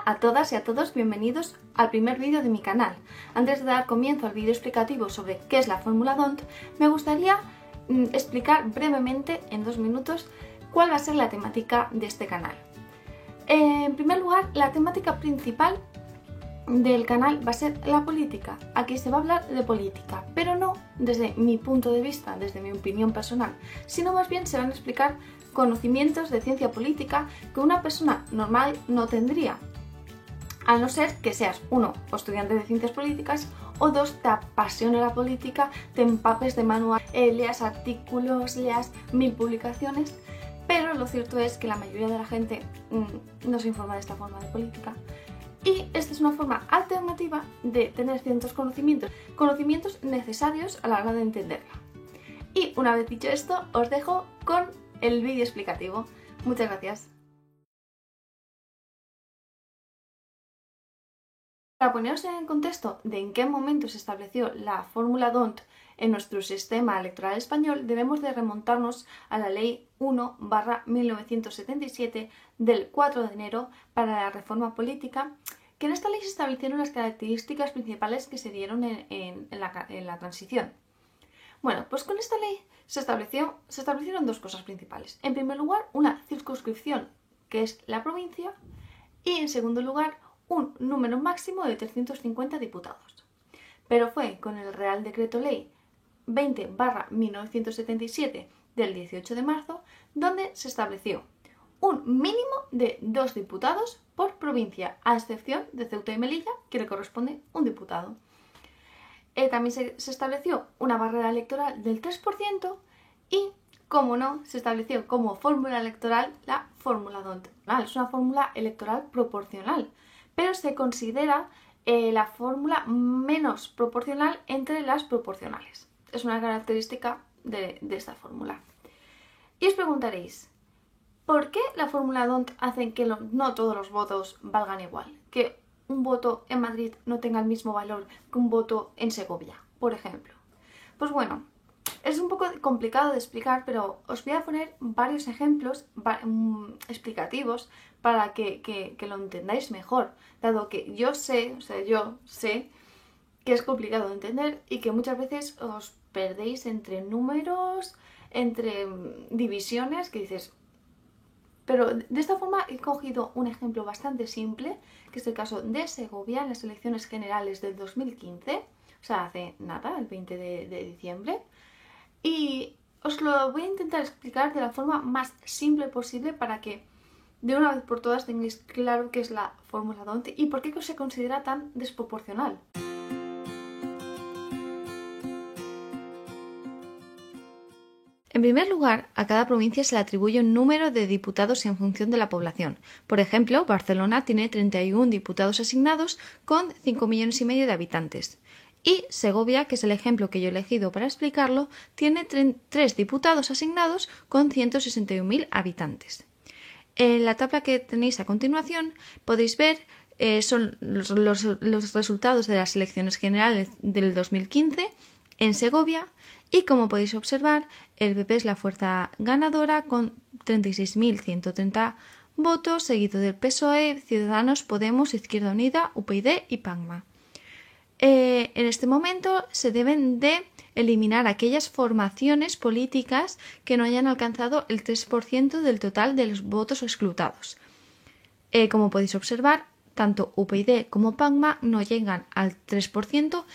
a todas y a todos, bienvenidos al primer vídeo de mi canal. Antes de dar comienzo al vídeo explicativo sobre qué es la fórmula DONT, me gustaría explicar brevemente, en 2 minutos, cuál va a ser la temática de este canal. En primer lugar, la temática principal del canal va a ser la política. Aquí se va a hablar de política, pero no desde mi punto de vista, desde mi opinión personal, sino más bien se van a explicar conocimientos de ciencia política que una persona normal no tendría, a no ser que seas, 1, estudiante de ciencias políticas, o 2, te apasione la política, te empapes de manual, leas artículos, leas 1000 publicaciones, pero lo cierto es que la mayoría de la gente no se informa de esta forma de política. Y esta es una forma alternativa de tener ciertos conocimientos necesarios a la hora de entenderla. Y una vez dicho esto, os dejo con el vídeo explicativo. Muchas gracias. Para poneros en el contexto de en qué momento se estableció la fórmula DONT en nuestro sistema electoral español, debemos de remontarnos a la Ley 1/1977 del 4 de enero para la reforma política, que en esta ley se establecieron las características principales que se dieron en la transición. Bueno, pues con esta ley se establecieron 2 cosas principales. En primer lugar, una circunscripción, que es la provincia, y en segundo lugar, un número máximo de 350 diputados. Pero fue con el Real Decreto Ley 20/1977 del 18 de marzo donde se estableció un mínimo de 2 diputados por provincia, a excepción de Ceuta y Melilla, que le corresponde un diputado. También se estableció una barrera electoral del 3% y, como no, se estableció como fórmula electoral la fórmula DONT. Es una fórmula electoral proporcional, pero se considera la fórmula menos proporcional entre las proporcionales. Es una característica de esta fórmula. Y os preguntaréis, ¿por qué la fórmula DONT hace que no todos los votos valgan igual? Que un voto en Madrid no tenga el mismo valor que un voto en Segovia, por ejemplo. Pues bueno, es un poco complicado de explicar, pero os voy a poner varios ejemplos explicativos para que lo entendáis mejor, dado que yo sé que es complicado de entender y que muchas veces os perdéis entre números, entre divisiones, que dices... Pero de esta forma he cogido un ejemplo bastante simple, que es el caso de Segovia en las elecciones generales del 2015, o sea, hace nada, el 20 de diciembre, y os lo voy a intentar explicar de la forma más simple posible para que de una vez por todas tengáis claro qué es la fórmula DONT y por qué se considera tan desproporcional. En primer lugar, a cada provincia se le atribuye un número de diputados en función de la población. Por ejemplo, Barcelona tiene 31 diputados asignados con 5,5 millones de habitantes. Y Segovia, que es el ejemplo que yo he elegido para explicarlo, tiene 3 diputados asignados con 161.000 habitantes. En la tabla que tenéis a continuación podéis ver son los resultados de las elecciones generales del 2015 en Segovia. Y como podéis observar, el PP es la fuerza ganadora con 36.130 votos, seguido del PSOE, Ciudadanos, Podemos, Izquierda Unida, UPyD y PACMA. En este momento se deben de eliminar aquellas formaciones políticas que no hayan alcanzado el 3% del total de los votos escrutados. Como podéis observar, tanto UPyD como PACMA no llegan al 3%,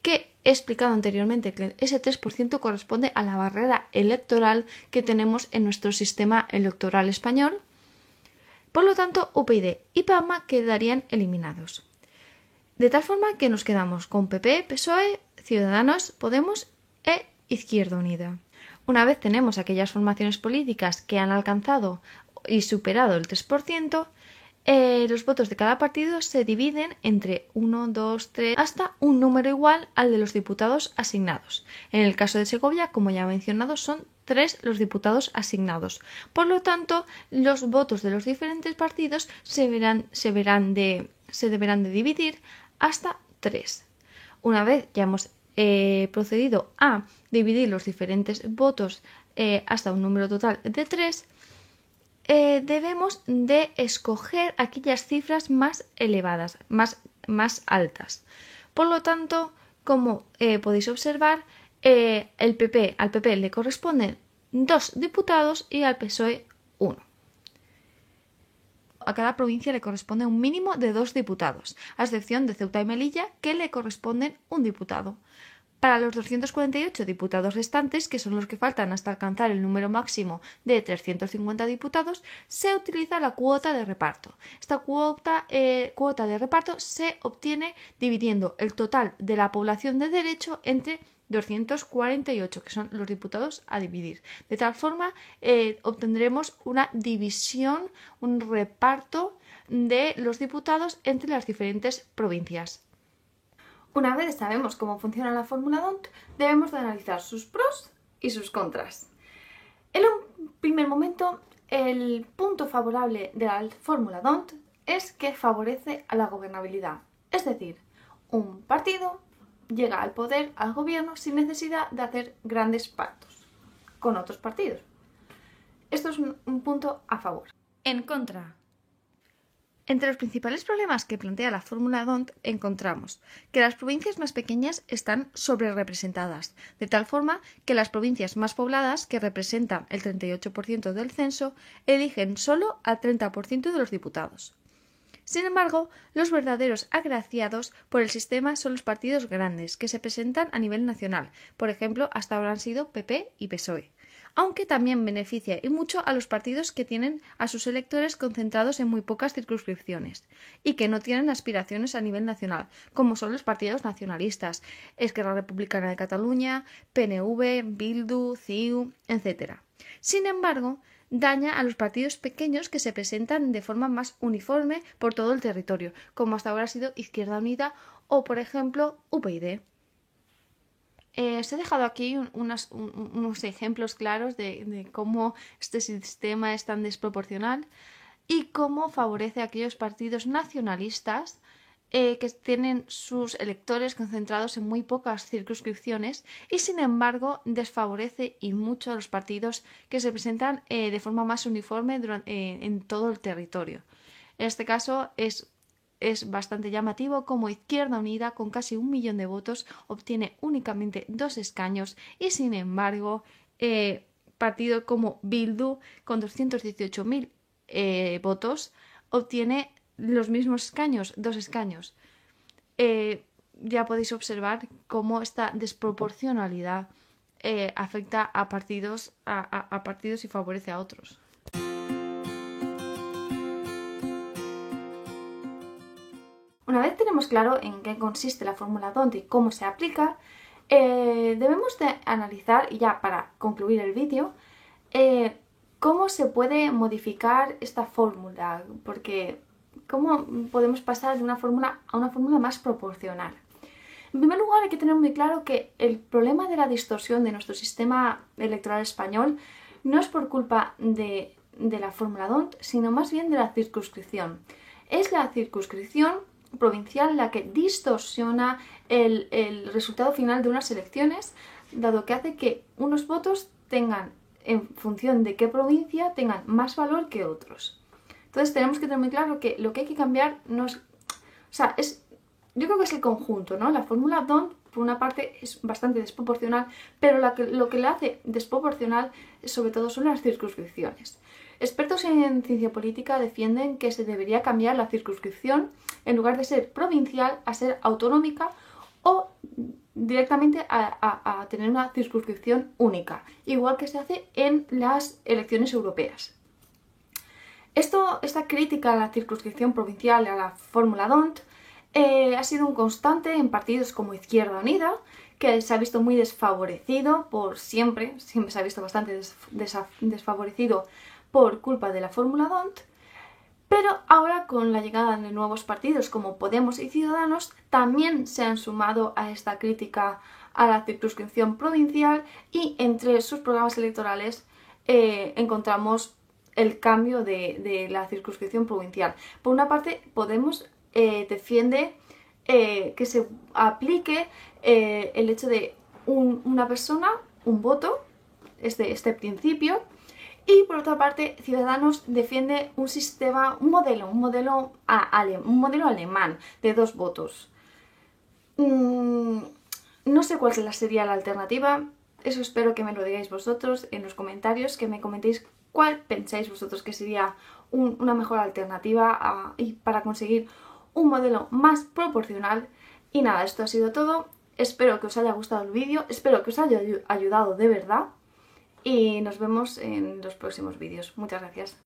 que he explicado anteriormente que ese 3% corresponde a la barrera electoral que tenemos en nuestro sistema electoral español. Por lo tanto, UPyD y PACMA quedarían eliminados. De tal forma que nos quedamos con PP, PSOE, Ciudadanos, Podemos e Izquierda Unida. Una vez tenemos aquellas formaciones políticas que han alcanzado y superado el 3%, los votos de cada partido se dividen entre 1, 2, 3, hasta un número igual al de los diputados asignados. En el caso de Segovia, como ya he mencionado, son 3 los diputados asignados. Por lo tanto, los votos de los diferentes partidos se deberán de dividir hasta 3. Una vez ya hemos procedido a dividir los diferentes votos hasta un número total de 3, debemos de escoger aquellas cifras más elevadas, más altas. Por lo tanto, como podéis observar, al PP le corresponden 2 diputados y al PSOE 1. A cada provincia le corresponde un mínimo de 2 diputados, a excepción de Ceuta y Melilla, que le corresponden un diputado. Para los 248 diputados restantes, que son los que faltan hasta alcanzar el número máximo de 350 diputados, se utiliza la cuota de reparto. Esta cuota de reparto se obtiene dividiendo el total de la población de derecho entre 248, que son los diputados a dividir. De tal forma, obtendremos una división, un reparto de los diputados entre las diferentes provincias. Una vez sabemos cómo funciona la fórmula D'Hondt, debemos de analizar sus pros y sus contras. En un primer momento, el punto favorable de la fórmula D'Hondt es que favorece a la gobernabilidad. Es decir, un partido llega al poder, al gobierno, sin necesidad de hacer grandes pactos con otros partidos. Esto es un punto a favor. En contra. Entre los principales problemas que plantea la fórmula D'Hondt encontramos que las provincias más pequeñas están sobrerepresentadas, de tal forma que las provincias más pobladas, que representan el 38% del censo, eligen solo al 30% de los diputados. Sin embargo, los verdaderos agraciados por el sistema son los partidos grandes, que se presentan a nivel nacional. Por ejemplo, hasta ahora han sido PP y PSOE. Aunque también beneficia y mucho a los partidos que tienen a sus electores concentrados en muy pocas circunscripciones y que no tienen aspiraciones a nivel nacional, como son los partidos nacionalistas, Esquerra Republicana de Cataluña, PNV, Bildu, CiU, etc. Sin embargo, daña a los partidos pequeños que se presentan de forma más uniforme por todo el territorio, como hasta ahora ha sido Izquierda Unida o, por ejemplo, UPyD. Os he dejado aquí unos ejemplos claros de cómo este sistema es tan desproporcional y cómo favorece a aquellos partidos nacionalistas que tienen sus electores concentrados en muy pocas circunscripciones y sin embargo desfavorece y mucho a los partidos que se presentan de forma más uniforme en todo el territorio. En este caso es bastante llamativo como Izquierda Unida, con casi 1 millón de votos, obtiene únicamente 2 escaños y sin embargo partido como Bildu, con 218.000 votos, obtiene los mismos escaños, 2 escaños. Ya podéis observar cómo esta desproporcionalidad afecta a partidos y favorece a otros. Una vez tenemos claro en qué consiste la fórmula D'Hondt y cómo se aplica, debemos de analizar, y ya para concluir el vídeo, cómo se puede modificar esta fórmula, porque cómo podemos pasar de una fórmula a una fórmula más proporcional. En primer lugar, hay que tener muy claro que el problema de la distorsión de nuestro sistema electoral español no es por culpa de la fórmula D'Hondt, sino más bien de la circunscripción. Es la circunscripción provincial la que distorsiona el resultado final de unas elecciones, dado que hace que unos votos tengan, en función de qué provincia, tengan más valor que otros. Entonces tenemos que tener muy claro que lo que hay que cambiar no es... yo creo que es el conjunto, ¿no? La fórmula D'Hondt, por una parte, es bastante desproporcional, pero lo que le hace desproporcional, sobre todo, son las circunscripciones. Expertos en ciencia política defienden que se debería cambiar la circunscripción, en lugar de ser provincial, a ser autonómica o directamente a tener una circunscripción única, igual que se hace en las elecciones europeas. Esta crítica a la circunscripción provincial, a la fórmula D'Hondt, ha sido un constante en partidos como Izquierda Unida, que se ha visto muy desfavorecido siempre se ha visto bastante desfavorecido por culpa de la fórmula D'Hondt, pero ahora con la llegada de nuevos partidos como Podemos y Ciudadanos también se han sumado a esta crítica a la circunscripción provincial y entre sus programas electorales encontramos el cambio de la circunscripción provincial. Por una parte, Podemos defiende que se aplique el hecho de una persona, un voto, este principio, Y por otra parte, Ciudadanos defiende un sistema, un modelo alemán de 2 votos. No sé cuál sería la alternativa, eso espero que me lo digáis vosotros en los comentarios, que me comentéis cuál pensáis vosotros que sería una mejor alternativa y para conseguir un modelo más proporcional. Y nada, esto ha sido todo. Espero que os haya gustado el vídeo, espero que os haya ayudado de verdad y nos vemos en los próximos vídeos. Muchas gracias.